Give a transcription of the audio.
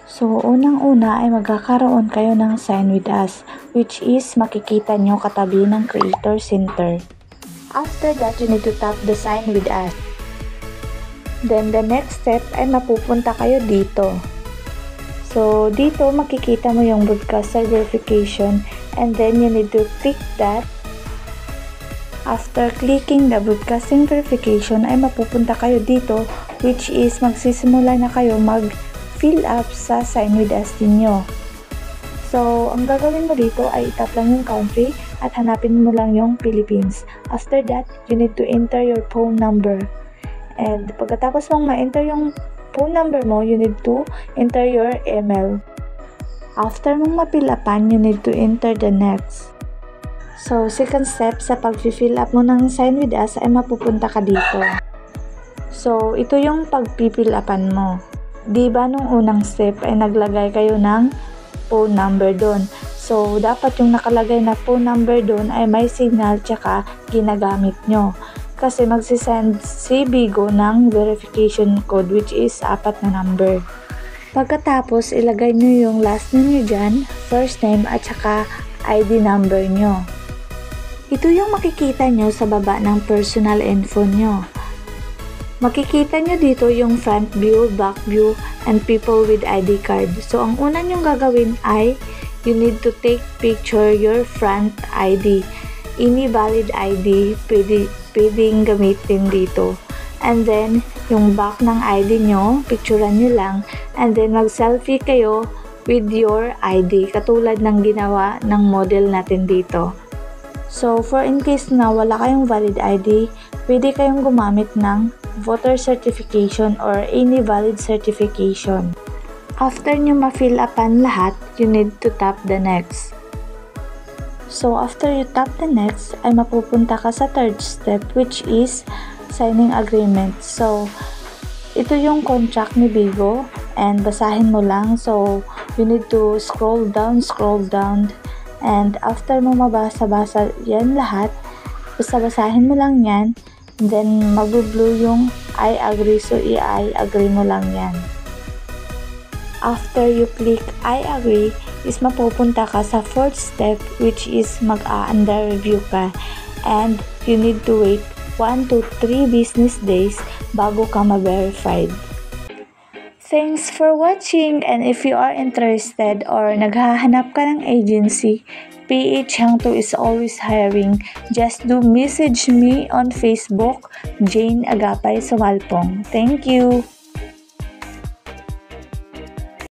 So, unang-una ay magkakaroon kayo ng sign with us, which is makikita nyo katabi ng Creator Center. After that, you need to tap the sign with us. Then, the next step ay mapupunta kayo dito. So, dito makikita mo yung broadcaster verification and then you need to click that. After clicking the broadcasting verification ay mapupunta kayo dito, which is magsisimula na kayo mag-fill up sa sign with us ninyo. So, ang gagawin mo dito ay itap lang yung country at hanapin mo lang yung Philippines. After that, you need to enter your phone number. And pagkatapos mong ma-enter yung phone number mo, you need to enter your email. After mong mapilapan, you need to enter the next. So, second step sa pag-fill up mo ng sign with us ay mapupunta ka dito. So, ito yung pag-fill-upan mo. Diba nung unang step ay naglagay kayo ng phone number doon. So, dapat yung nakalagay na phone number doon ay may signal tsaka ginagamit nyo. Kasi magsisend si Bigo ng verification code which is 4 na number. Pagkatapos, ilagay nyo yung last name nyo dyan, first name at saka ID number nyo. Ito yung makikita nyo sa baba ng personal info nyo. Makikita nyo dito yung front view, back view, and people with ID card. So, ang una nyong gagawin ay you need to take picture your front ID. Any valid ID pwedeng gamitin dito. And then, yung back ng ID nyo, picturean nyo lang. And then, mag-selfie kayo with your ID. Katulad ng ginawa ng model natin dito. So, for in case na wala kayong valid ID, pwede kayong gumamit ng voter certification or any valid certification. After nyo ma-fill upan lahat, you need to tap the next. So, after you tap the next, ay mapupunta ka sa third step which is signing agreement. So, ito yung contract ni Bigo and basahin mo lang. So, you need to scroll down and after mo mabasa-basa yan lahat, basta basahin mo lang yan and then mag-blue yung I agree. So, I agree mo lang yan. After you click I agree, is mapupunta ka sa fourth step which is mag-under review ka and you need to wait 1 to 3 business days bago ka ma-verified. Thanks for watching, and if you are interested or naghahanap ka ng agency, PH Hangto is always hiring. Just do message me on Facebook, Jane Agapay Sumalpong. Thank you!